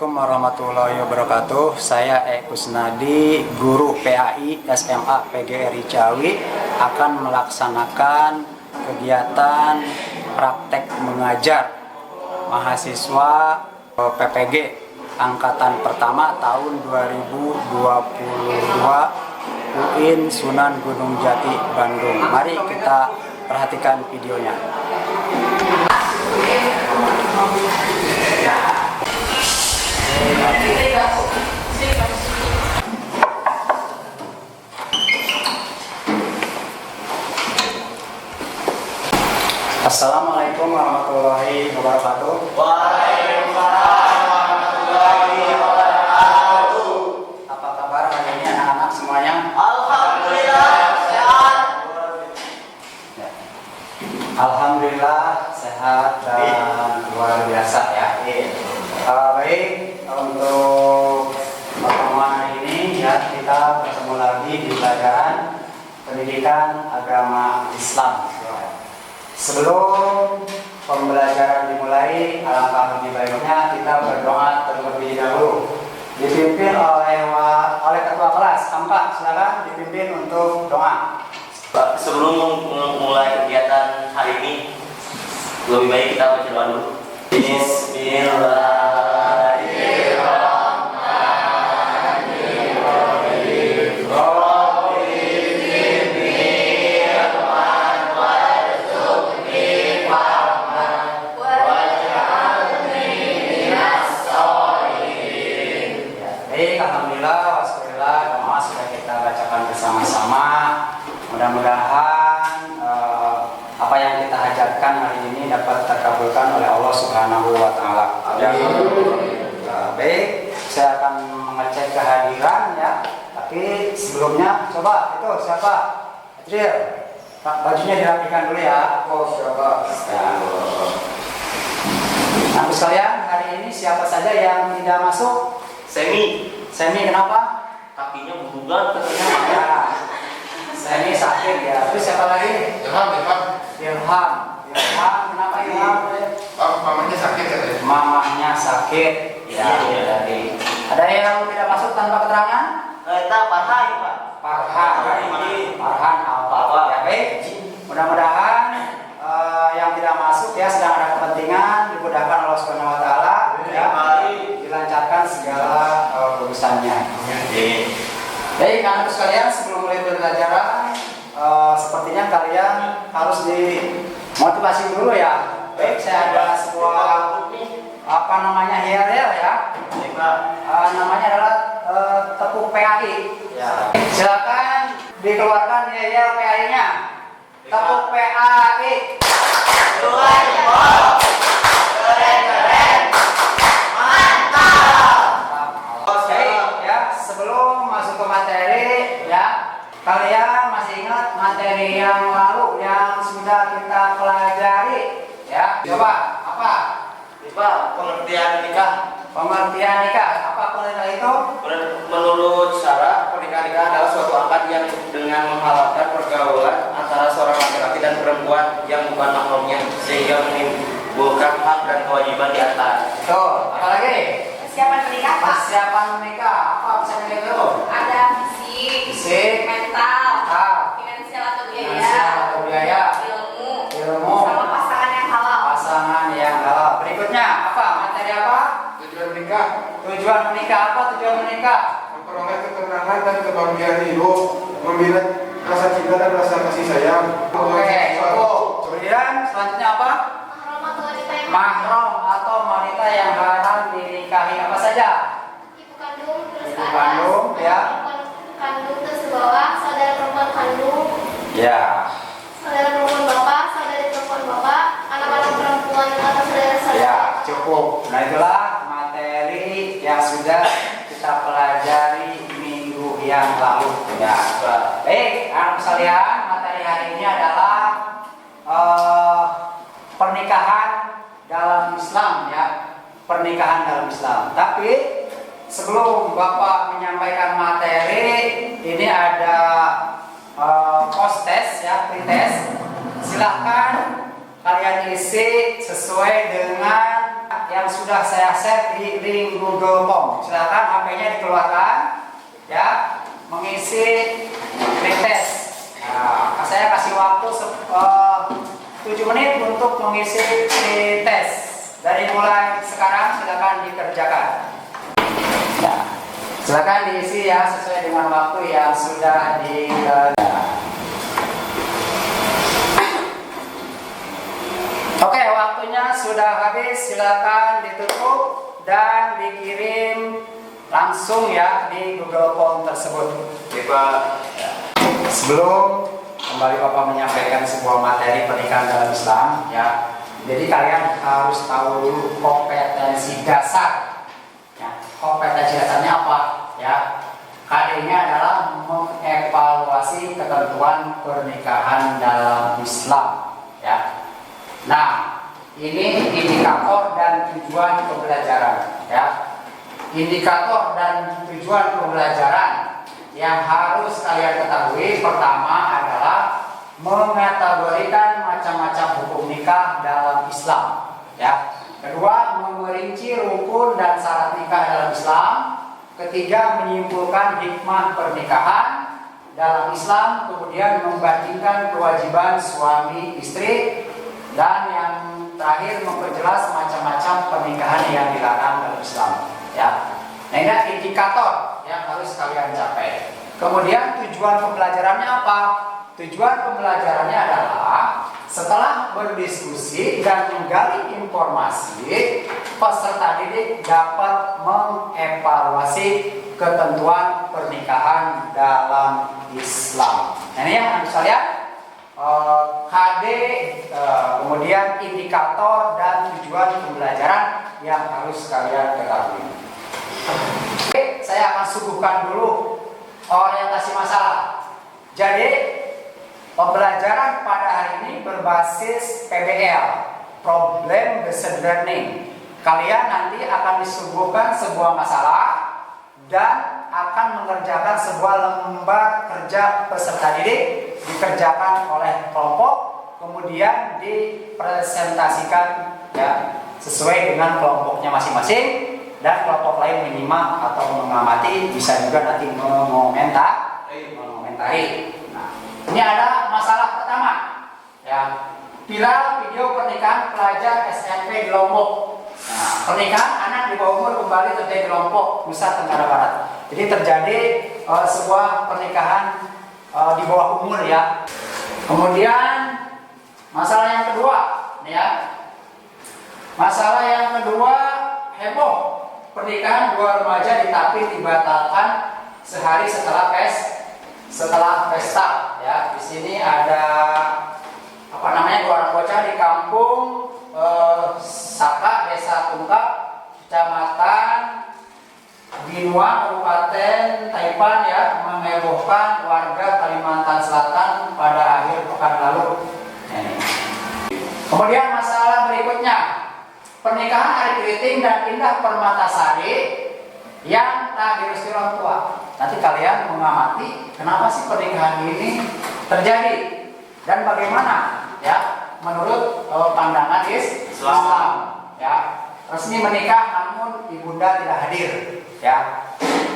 Assalamualaikum warahmatullahi wabarakatuh. Saya Kusnadi, guru PAI SMA PGRI Ciawi, akan melaksanakan kegiatan praktek mengajar mahasiswa PPG angkatan pertama tahun 2022 UIN Sunan Gunung Jati, Bandung. Mari kita perhatikan videonya. Assalamualaikum warahmatullahi wabarakatuh. Waalaikumsalam warahmatullahi wabarakatuh. Apa kabar hari ini anak-anak semuanya? Alhamdulillah sehat. Alhamdulillah sehat dan luar biasa ya. Baik, untuk pertemuan hari ini ya, kita bertemu lagi di pelajaran pendidikan agama Islam. Sebelum pembelajaran dimulai, alangkah lebih baiknya kita berdoa terlebih dahulu. Dipimpin oleh ketua kelas. Tampak, silakan dipimpin untuk doa. Sebelum memulai kegiatan hari ini, lebih baik kita baca doa dulu. Alhamdulillah, wassalamullah, doa sudah kita bacakan bersama-sama. Mudah-mudahan apa yang kita hajatkan hari ini dapat terkabulkan oleh Allah Subhanahu wa Ta'ala. Baik, saya akan mengecek kehadiran ya. Tapi sebelumnya coba itu siapa? Adriel, bajunya dirapikan dulu ya. Oh, siapa? Nah, sekalian, hari ini siapa saja yang tidak masuk? Semi kenapa? Kakinya burugan katanya. Ya, Semi sakit ya. Terus siapa lagi? Ilham. Kenapa Ilham? Mamanya sakit katanya. Mamanya sakit. Ya, jadi ada yang tidak masuk tanpa keterangan? Kita Farhan, Pak. Farhan apa? Ya, baik. Mudah-mudahan yang tidak masuk ya sedang ada kepentingan, dimudahkan Allah Subhanahu wa Ta'ala ya, dilancarkan segala urusannya. Baik, anak sekalian, sebelum mulai pembelajaran sepertinya kalian harus dimotivasi dulu ya. Baik, saya ada sebuah yel-yel ya. Namanya adalah tepuk PAI. Ya. Silakan dikeluarkan yel-yel PAI-nya. Tepuk PAI. Keren, mantap. Oke ya, sebelum masuk ke materi ya, kalian masih ingat materi yang lalu yang sudah kita pelajari ya? Coba apa? Pengertian nikah. Pengertian nikah. Apa pengertian itu? Menurut Syara, pernikahan adalah suatu akad yang dengan menghalalkan pergaulan antara seorang laki-laki dan perempuan yang bukan mahramnya, sehingga menimbulkan hak dan kewajiban di antara. Tuh, apa lagi? Persiapan menikah, Pak. Persiapan menikah. Apa bisa menikah itu? Ada fisik, mental, finansial atau biaya, ilmu, sama pasangan yang halal. pasangan yang halal. Berikutnya apa? Materi apa? Tujuan menikah, Tujuan menikah. Apa tujuan menikah? memperoleh ketenangan dan kebahagiaan hidup, membina rasa cinta dan rasa kasih sayang. Oke, cukup. Kemudian selanjutnya apa? Mahram atau wanita yang Mahram atau wanita yang haram dinikahi. Apa saja? ibu kandung, terus Ibu kandung, ya. perempuan kandung terus ke bawah, saudara perempuan kandung, Ya. saudara perempuan bapak, saudara perempuan bapak, anak-anak perempuan atau saudara-saudara. Ya, cukup. Nah, itulah materi yang sudah kita pelajari minggu yang lalu. Ya. Baik, anak sekalian, materi hari ini adalah pernikahan dalam Islam ya. Pernikahan dalam Islam. Tapi sebelum Bapak menyampaikan materi, ini ada post test ya, pretest. Silahkan kalian isi sesuai dengan yang sudah saya share di link Google Form. Silakan HP-nya dikeluarkan, ya, mengisi pretest. Nah, saya kasih waktu 7 menit untuk mengisi pretest. Dari mulai sekarang silakan dikerjakan. Ya, silakan diisi ya sesuai dengan waktu yang sudah Oke, waktunya sudah habis. Silakan ditutup dan dikirim langsung ya di Google Form tersebut. Oke, Pak. Sebelum kembali Bapak menyampaikan sebuah materi pernikahan dalam Islam, ya. Jadi kalian harus tahu dulu kompetensi dasar. Ya, kompetensi dasarnya apa? Ya, KD-nya adalah mengevaluasi ketentuan pernikahan dalam Islam. Ya. Nah, ini indikator dan tujuan pembelajaran. Ya, indikator dan tujuan pembelajaran yang harus kalian ketahui pertama adalah mengategorikan macam-macam hukum nikah dalam Islam. Ya. Kedua, merinci rukun dan syarat nikah dalam Islam. Ketiga, menyimpulkan hikmah pernikahan dalam Islam. Kemudian membandingkan kewajiban suami istri. Dan yang terakhir memperjelas macam-macam pernikahan yang dilarang dalam Islam. Ya. Nah, ini indikator yang harus kalian capai. Kemudian tujuan pembelajarannya apa? Tujuan pembelajarannya adalah setelah berdiskusi dan menggali informasi, peserta didik dapat mengevaluasi ketentuan pernikahan dalam Islam. Nah, ini yang harus kalian KD, kemudian indikator dan tujuan pembelajaran yang harus kalian ketahui. Oke, saya akan suguhkan dulu orientasi masalah. Jadi pembelajaran pada hari ini berbasis PBL, Problem Based Learning. Kalian nanti akan disuguhkan sebuah masalah dan akan mengerjakan sebuah lembar kerja peserta didik, dikerjakan oleh kelompok, kemudian dipresentasikan ya sesuai dengan kelompoknya masing-masing, dan kelompok lain menyimak atau mengamati, bisa juga nanti mengomentari. Nah, ini ada masalah pertama ya, viral video pernikahan pelajar SMP di Lombok. Nah, pernikahan anak di bawah umur kembali terjadi di Lombok, Nusa Tenggara Barat. Jadi terjadi sebuah pernikahan di bawah umur ya. Kemudian masalah yang kedua, ya. Masalah yang kedua, heboh pernikahan dua remaja di Tapin dibatalkan sehari setelah pesta. Ya, di sini ada dua orang bocah di kampung Saka, Desa Tungkap, Kecamatan Binua, Kabupaten Taipan ya, menghebohkan warga Kalimantan Selatan pada akhir pekan lalu. Kemudian masalah berikutnya, pernikahan Ari Kriting dan Indah Permatasari yang tak direstui orang tua. Nanti kalian mengamati kenapa sih pernikahan ini terjadi dan bagaimana ya menurut pandangan Islam. Ya, resmi menikah namun ibunda tidak hadir. Ya,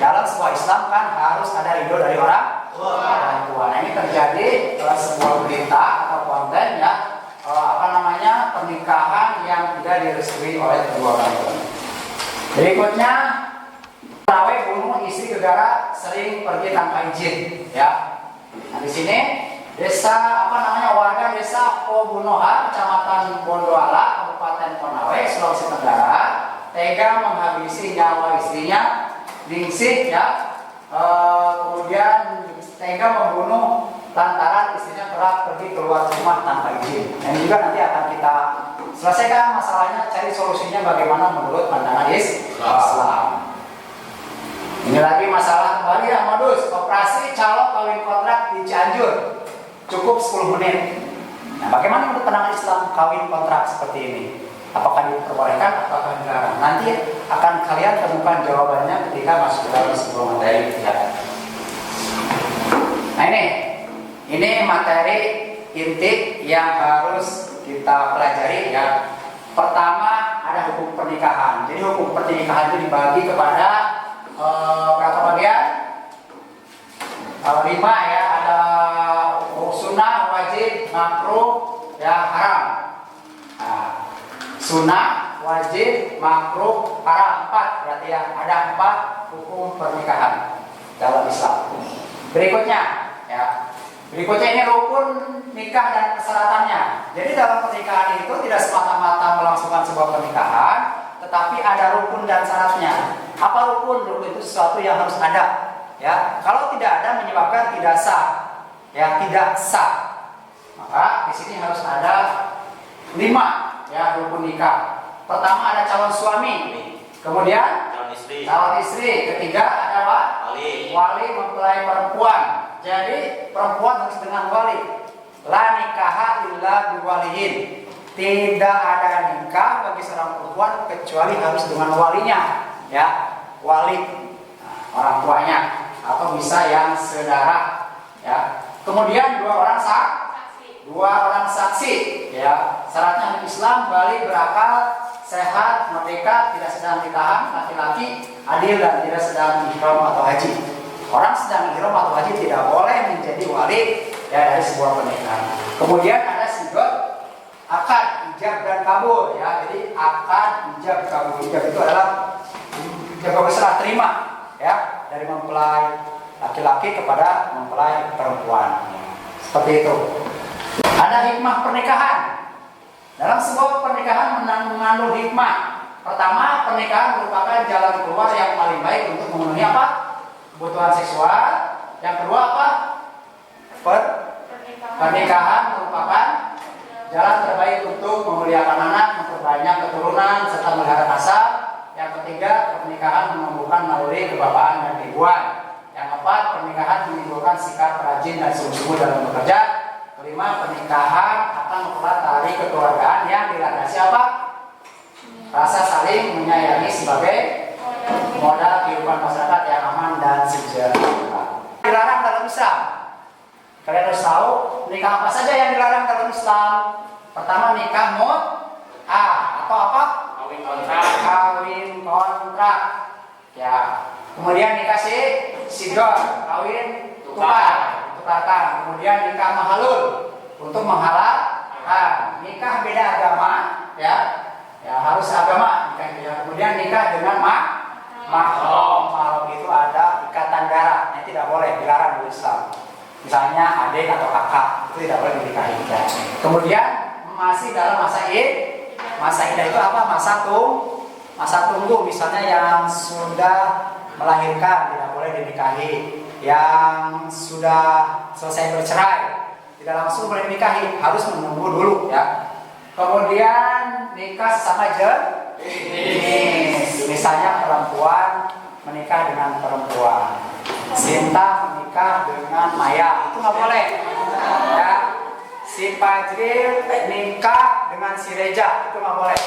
dalam sebuah Islam kan harus ada ridho dari orang tua. Nah, ini terjadi sebuah berita atau konten ya pernikahan yang tidak direstui oleh kedua orang tua. Berikutnya, Konawe bunuh istri gegara sering pergi tanpa izin. Ya, nah di sini warga desa Pobunoha, Kecamatan Bondoala, Kabupaten Konawe, Sulawesi Tenggara, tega menghabisi nyawa istrinya, Ningsih ya, kemudian tega membunuh lantaran istrinya kerap pergi keluar rumah tanpa izin. Ini juga nanti akan kita selesaikan masalahnya, cari solusinya bagaimana menurut pandangan Islam. Ini lagi masalah kembali ya, modus operasi calo kawin kontrak di Cianjur cukup 10 menit. Nah, bagaimana menurut pandangan Islam kawin kontrak seperti ini? Apakah diperbolehkan, apakah dilarang? Nanti akan kalian temukan jawabannya ketika masuk ke dalam sebuah materi. Ya. Nah, ini materi inti yang harus kita pelajari ya. Pertama ada hukum pernikahan. Jadi hukum pernikahan itu dibagi kepada berapa bagian? 5 ya. Ada sunnah, wajib, makruh, ya haram. Nah, sunnah, wajib, makruh, haram. 4 berarti ya. Ada 4 hukum pernikahan dalam Islam. Berikutnya ya. Berikutnya ini rukun nikah dan persyaratannya. Jadi dalam pernikahan itu tidak semata-mata melangsungkan sebuah pernikahan, tetapi ada rukun dan syaratnya. Apa rukun? Rukun itu sesuatu yang harus ada. Ya, kalau tidak ada menyebabkan tidak sah. Ya, tidak sah. Maka di sini harus ada 5 ya rukun nikah. Pertama ada calon suami, kemudian calon istri. Ketiga adalah wali mempelai perempuan. Jadi perempuan harus dengan wali. La nikaha illa biwalihin. Tidak ada nikah bagi seorang perempuan kecuali harus dengan walinya, ya, wali, orang tuanya, atau bisa yang saudara, ya. Kemudian 2 orang saksi, ya. Syaratnya Islam, balik, berakal, sehat, merdeka, tidak sedang ditahan, laki-laki, adil dan tidak sedang ihram atau haji. Orang sedang ihram atau haji tidak boleh menjadi wali ya dari sebuah pernikahan. Kemudian ada sigot, akad, ijab dan kabul ya. Jadi akad, ijab, kabul. Ijab itu adalah ijab kabul serah terima ya dari mempelai laki-laki kepada mempelai perempuan. Seperti itu. Ada hikmah pernikahan. Dalam sebuah pernikahan mengandung hikmah. Pertama, pernikahan merupakan jalan keluar yang paling baik untuk memenuhi apa? Kebutuhan seksual. Yang kedua apa? Pernikahan merupakan jalan terbaik untuk memuliakan anak, memperbanyak keturunan, serta melihara nasab. Yang ketiga, pernikahan menumbuhkan naluri kebapaan dan keibuan. Yang keempat, pernikahan menimbulkan sikap rajin dan sungguh-sungguh dalam bekerja. Kelima, pernikahan akan mempererat tali kekeluargaan yang dilandasi apa? Rasa saling menyayangi sebagai modal kehidupan masyarakat yang aman dan sejahtera. Dilarang dalam Islam. Kalian harus tahu nikah apa saja yang dilarang dalam Islam. Pertama, nikah atau apa? Kawin kontrak. Ya. Kemudian nikah sidor, kawin tukarkan. Kemudian nikah mahalul untuk menghalalkan. Nikah beda agama, ya. Ya harus agama nikah. Kemudian nikah dengan mahram. Mahram itu ada ikatan darah, yang tidak boleh, dilarang di Islam. Misalnya adik atau kakak itu tidak boleh dinikahi. Kemudian masih dalam masa iddah. Masa iddah itu apa? Masa tunggu. Misalnya yang sudah melahirkan tidak boleh dinikahi. Yang sudah selesai bercerai tidak langsung boleh dinikahi, harus menunggu dulu ya. Kemudian nikah sesama jenis. Misalnya perempuan menikah dengan perempuan, Sinta menikah dengan Maya, itu nggak boleh ya. Si Fajril nikah dengan si Reja, itu nggak boleh.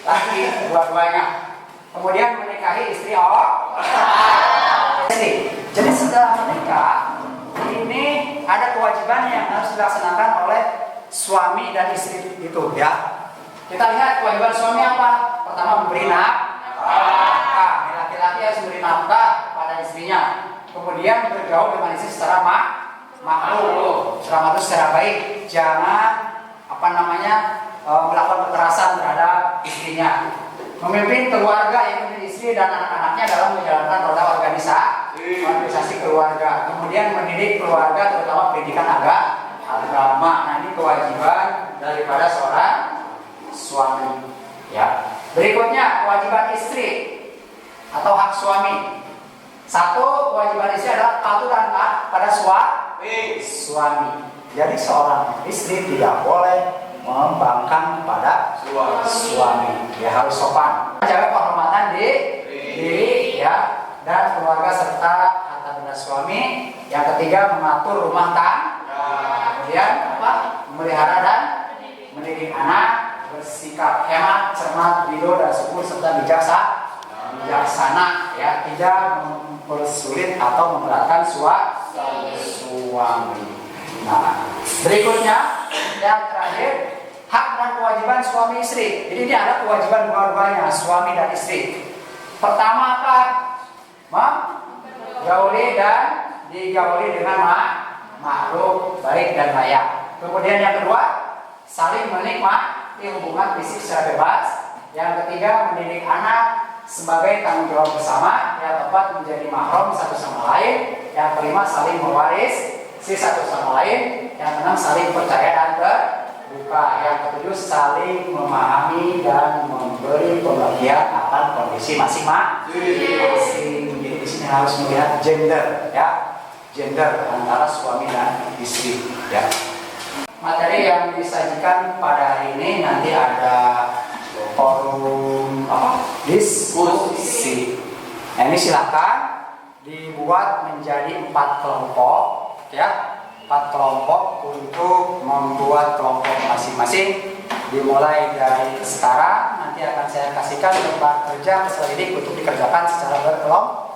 Laki dua-duanya. Kemudian menikahi istri Jadi setelah menikah ini ada kewajiban yang harus dilaksanakan oleh suami dan istri itu ya. Kita lihat kewajiban suami apa? Pertama, memberi nafkah. Laki-laki harus memberi nafkah pada istrinya. Kemudian bergaul dengan istri secara makruh, secara baik. Jangan melakukan kekerasan terhadap istrinya. Memimpin keluarga yang memiliki istri dan anak-anaknya dalam menjalankan roda organisasi keluarga. Kemudian mendidik keluarga terutama pendidikan agama. Nah, ini kewajiban daripada seorang suami. Ya. Berikutnya kewajiban istri atau hak suami. Satu, kewajiban istri adalah patuh dan taat pada suami. Jadi seorang istri tidak boleh membangkang pada suami. Ya harus sopan. Jaga kehormatan diri ya dan keluarga serta harta benda suami. Yang ketiga, mengatur rumah tangga. Kemudian memelihara dan mendidik anak, bersikap hemat, cermat, ridho dan syukur serta bijaksana ya, tidak mempersulit atau memberatkan suami. Nah, berikutnya yang terakhir hak dan kewajiban suami istri. Jadi ini ada kewajiban dua-duanya, suami dan istri. Pertama apa? Gauli dan digauli dengan ma'ruf, baik dan layak. Kemudian yang kedua, saling menikmati hubungan fisik secara bebas. Yang ketiga, mendidik anak sebagai tanggung jawab bersama. Yang keempat, menjadi mahram satu sama lain. Yang kelima, saling mewaris si satu sama lain. Yang keenam, saling percaya dan terbuka. Yang ketujuh, saling memahami dan memberi pembagian akan kondisi masing-masing. Jadi di sini harus melihat gender, ya, gender antara suami dan istri, ya. Materi yang disajikan pada hari ini nanti ada forum diskusi. Nah, ini silakan dibuat menjadi 4 kelompok, ya, 4 kelompok untuk membuat kelompok masing-masing. Dimulai dari sekarang, nanti akan saya kasihkan lembar kerja peserta didik untuk dikerjakan secara berkelompok.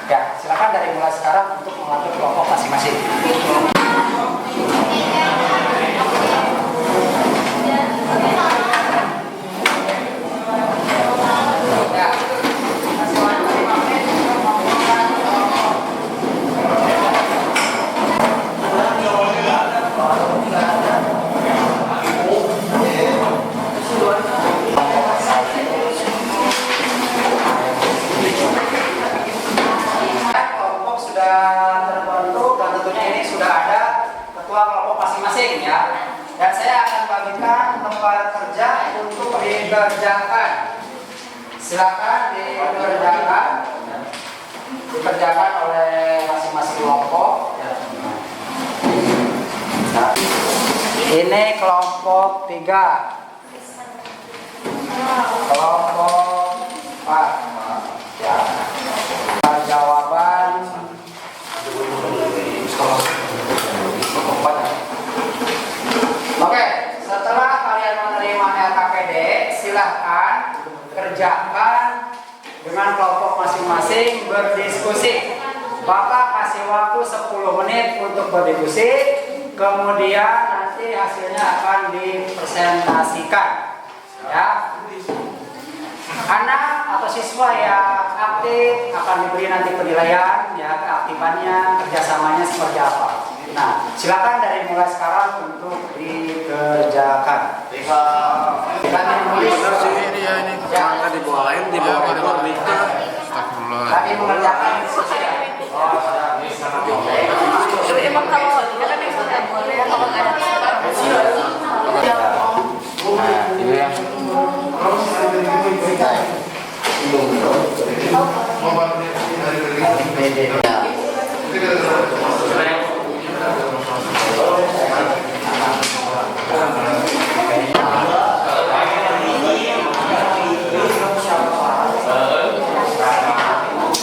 Ya, silakan dari mulai sekarang untuk mengatur kelompok masing-masing. Kelompok sudah terbentuk dan tentunya ini sudah ada ketua kelompok masing-masing, ya. Dan saya akan bagikan lembar kerja untuk dikerjakan. Silakan dikerjakan oleh masing-masing kelompok. Ini kelompok 3. Kelompok 4. Ya. Jawaban Oke, setelah kalian menerima LKPD, silahkan kerjakan dengan kelompok masing-masing berdiskusi. Bapak kasih waktu 10 menit untuk berdiskusi, kemudian nanti hasilnya akan dipresentasikan, ya. Anak atau siswa yang aktif akan diberi nanti penilaian, ya, keaktifannya, kerjasamanya seperti apa. Nah, silakan dari mulai sekarang untuk dikerjakan. Tadi mengerjakan diskusi. Emang kalau kan itu nggak boleh kalau nggak ada diskusi. Ini ya.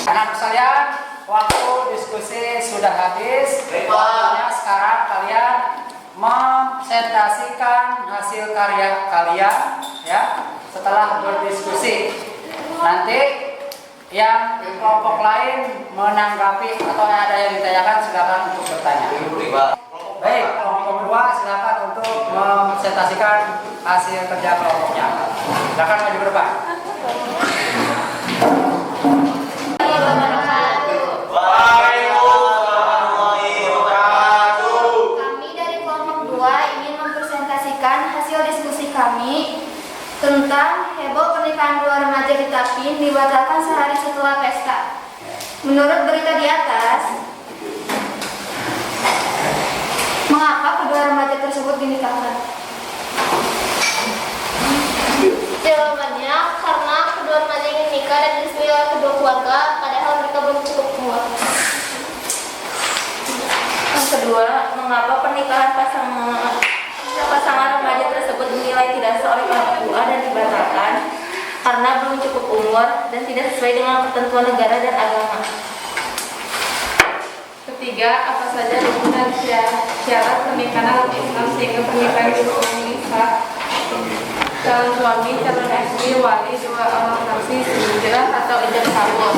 Anak sekalian, waktu diskusi sudah habis. Waktunya sekarang kalian mempresentasikan hasil karya kalian, ya, setelah berdiskusi. Nanti yang kelompok lain menanggapi atau ada yang ditanyakan, silakan untuk bertanya. Baik, kelompok 2 silakan untuk mempresentasikan hasil kerja kelompoknya. Silakan maju ke depan. Kami dari kelompok 2 ingin mempresentasikan hasil diskusi kami tentang heboh pernikahan 2 remaja di Tapin dibatalkan sehari setelah pesta. Menurut berita di atas, mengapa kedua remaja tersebut dinikahkan? Jawabannya karena kedua remaja ingin nikah dan direstui oleh kedua keluarga, padahal mereka belum cukup umur. Yang kedua, mengapa pernikahan pasangan remaja tersebut dinilai tidak sah oleh KUA dan dibatalkan? Karena belum cukup umur dan tidak sesuai dengan ketentuan negara dan agama. Ketiga, apa saja rukun dan syarat pernikahan dalam Islam sehingga pernikahan dihukum sah? Calon suami, calon istri, wali, 2 orang saksi, sejarah atau ijab kabul.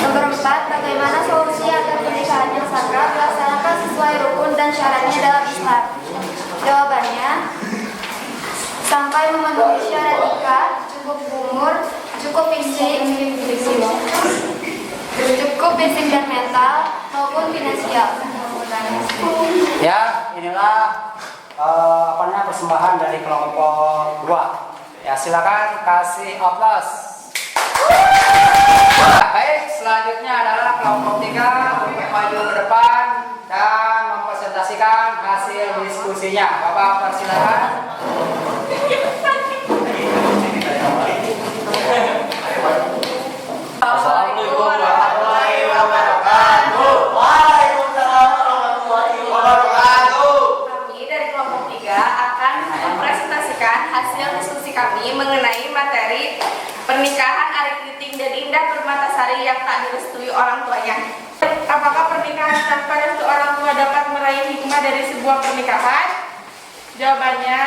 Nomor 4, bagaimana solusi agar pernikahan yang sakral dilaksanakan sesuai rukun dan syaratnya dalam Islam? Jawabannya, sampai memenuhi syarat nikah, cukup umur, cukup fisik dan mental maupun finansial. Ya, inilah persembahan dari kelompok 2. Ya, silakan kasih aplaus. Baik, selanjutnya adalah kelompok 3 untuk maju ke depan dan mempresentasikan hasil diskusinya. Bapak persilakan. Assalamualaikum warahmatullahi wabarakatuh. Waalaikumsalam warahmatullahi wabarakatuh. Kami dari kelompok 3 akan mempresentasikan hasil diskusi kami mengenai materi pernikahan Ari Kriting dan Indah Permatasari yang tak direstui orang tuanya. Apakah pernikahan tanpa restu orang tua dapat meraih hikmah dari sebuah pernikahan? Jawabannya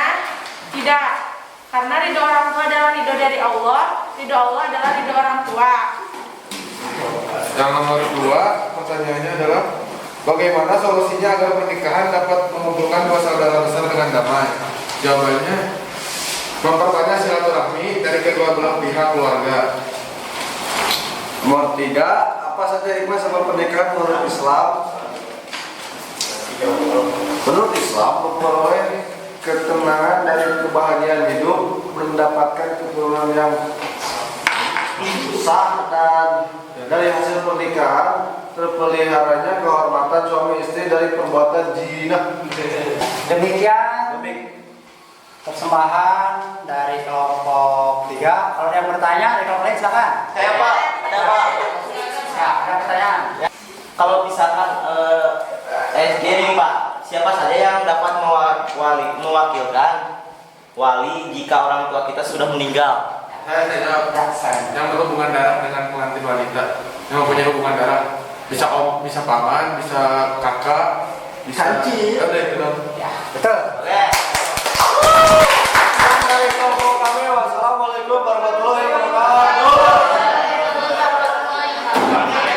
tidak. Karena ridho orang tua adalah ridho dari Allah, ridho Allah adalah ridho orang tua. Yang nomor 2, pertanyaannya adalah bagaimana solusinya agar pernikahan dapat mengumpulkan dua saudara besar dengan damai? Jawabannya, memperbanyak silaturahmi dari kedua belah pihak keluarga. Nomor 3, apa saja hikmah sama pernikahan menurut Islam? Menurut Islam, memperoleh ketenangan dan kebahagiaan hidup, mendapatkan keturunan yang sah, dan dari hasil pernikahan terpeliharanya kehormatan suami istri dari perbuatan zina. Demikian persembahan dari kelompok 3. Kalau ada yang bertanya dari kelompok lain silakan. Saya Pak, ada Pak. Ya, ada pertanyaan. Kalau misalkan gini Pak, siapa saja yang dapat mewakilkan wali jika orang tua kita sudah meninggal? Saya tidak yang berhubungan darah dengan pengantin wanita, yang mempunyai hubungan darah, bisa om, bisa paman, bisa kakak, bisa Kanci. ada itu dong. Ya, betul. Oke. Dari kelompok kami, wassalamualaikum warahmatullahi wabarakatuh.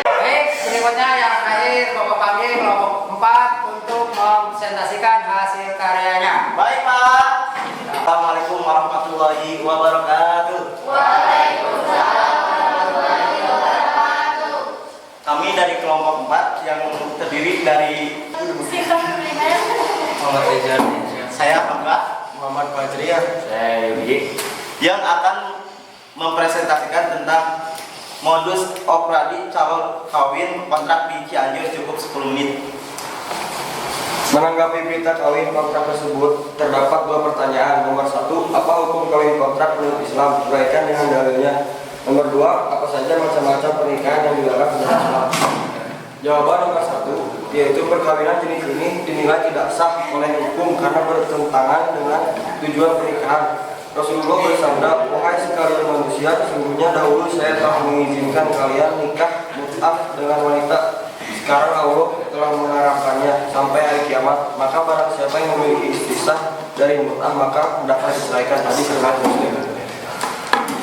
Baik, berikutnya yang terakhir Bapak panggil kelompok 4 untuk mempresentasikan hasil karyanya. Baik Pak. Assalamualaikum warahmatullahi wabarakatuh. Kami dari kelompok 4 yang terdiri dari Muhammad Rizal, saya Hamka, Muhammad Fajriah. saya Yudi, yang akan mempresentasikan tentang modus operandi calon kawin kontrak di Cianjur cukup 10 menit. Menanggapi berita kawin kontrak tersebut, terdapat dua pertanyaan. Nomor 1, apa hukum kawin kontrak menurut Islam? Uraikan dengan dalilnya. Nomor 2, apa saja macam-macam pernikahan yang dilarang dalam Islam? Jawaban nomor 1, yaitu perkawinan jenis ini dinilai tidak sah oleh hukum karena bertentangan dengan tujuan pernikahan. Rasulullah bersabda, wahai sekalian manusia, sesungguhnya dahulu saya telah mengizinkan kalian nikah mut'ah dengan wanita. Sekarang Allah telah menerapkannya sampai hari kiamat. Maka barang siapa yang memiliki istri sah dari mut'ah, maka hendaklah diceraikan. Hadis riwayat Muslim.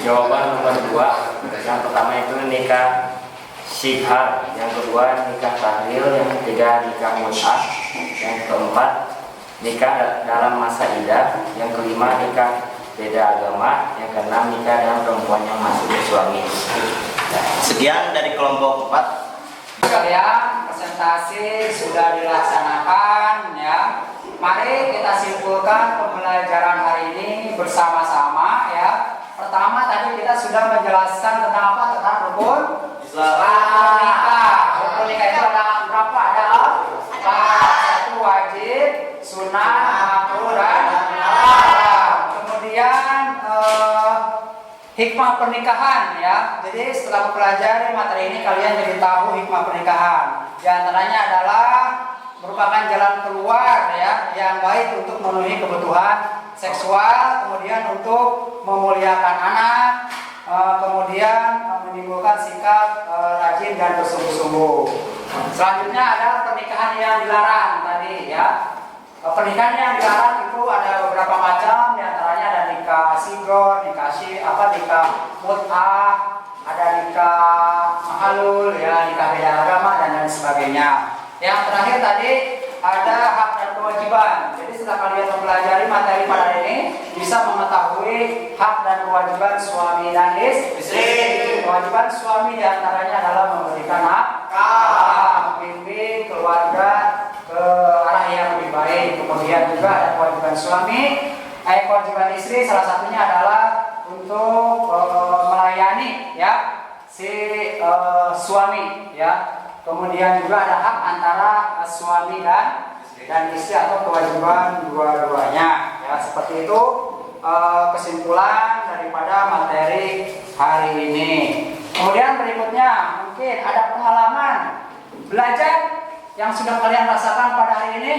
Jawaban nomor 2, yang pertama itu nikah syihar, yang kedua nikah tahlil, yang ketiga nikah mut'ah, yang keempat nikah dalam masa iddah, yang kelima nikah beda agama, yang keenam nikah dengan perempuan yang masih bersuami. Sekian dari kelompok 4. Sekalian, presentasi sudah dilaksanakan ya. Mari kita simpulkan pembelajaran hari ini bersama-sama ya. Pertama tadi kita sudah menjelaskan tentang apa? Tentang rukun Islam. nikah. Rukun nikah itu ada berapa? Ada 4. 1 wajib, sunnah, makruh dan haram. Kemudian hikmah pernikahan ya. Jadi setelah mempelajari materi ini kalian jadi tahu hikmah pernikahan. Di antaranya adalah merupakan jalan keluar ya yang baik untuk memenuhi kebutuhan seksual, kemudian untuk memuliakan anak, kemudian menimbulkan sikap rajin dan bersungguh-sungguh. Selanjutnya ada pernikahan yang dilarang tadi ya. Pernikahan yang dilarang itu ada beberapa macam, diantaranya ada nikah sigor, nikah mut'ah, ada nikah mahalul, ya nikah beda agama dan lain sebagainya. Yang terakhir tadi ada hak kewajiban. Jadi setelah kalian mempelajari materi pada hari ini, bisa mengetahui hak dan kewajiban suami dan istri. Kewajiban suami diantaranya adalah memberikan nafkah, membimbing keluarga ke arah yang lebih baik. Kemudian juga ada kewajiban suami, kewajiban istri salah satunya adalah untuk melayani ya si suami ya. Kemudian juga ada hak antara suami dan istri atau kewajiban dua-duanya ya. Seperti itu kesimpulan daripada materi hari ini. Kemudian berikutnya mungkin ada pengalaman belajar yang sudah kalian rasakan pada hari ini.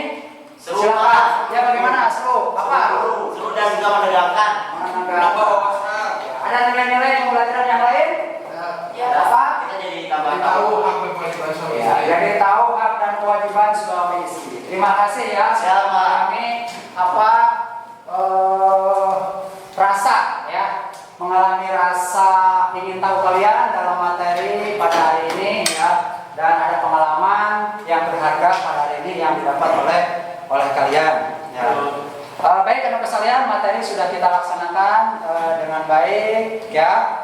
Seru, Silakan. Ya bagaimana? Seru? Apa? Seru dan juga menegangkan. Ada nilai-nilai pembelajaran yang lain? Ya, Apa? Kita jadi tambah Tahu hak dan kewajiban suami Ya, istri. jadi tahu hak dan kewajiban suami istri. Terima kasih ya sudah mengalami rasa ya, mengalami rasa ingin tahu kalian dalam materi pada hari ini ya, dan ada pengalaman yang berharga pada hari ini yang didapat oleh kalian. Ya. Baik anak sekalian, materi sudah kita laksanakan dengan baik ya.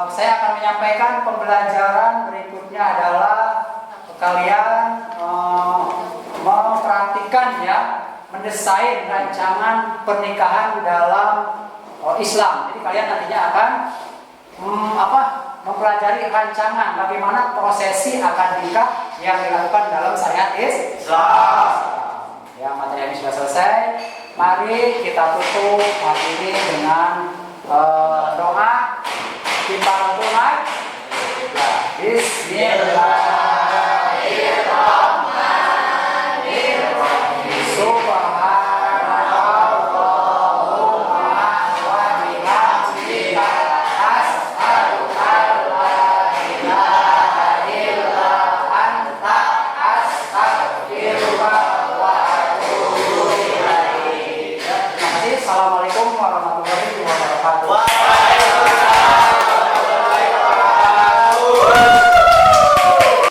Saya akan menyampaikan pembelajaran berikutnya adalah kalian mempraktikkan ya, mendesain rancangan pernikahan dalam Islam. Jadi kalian nantinya akan mempelajari rancangan bagaimana prosesi akad nikah yang dilakukan dalam syariat Islam. Ya, materi ini sudah selesai. Mari kita tutup hari ini dengan doa. Kita mulai. Bismillahirrahmanirrahim. Subhanallahumma wa bihamdika asyhadu an la ilaha illa anta astaghfiruka wa atubu ilaik. Terima kasih. Assalamualaikum warahmatullahi wabarakatuh.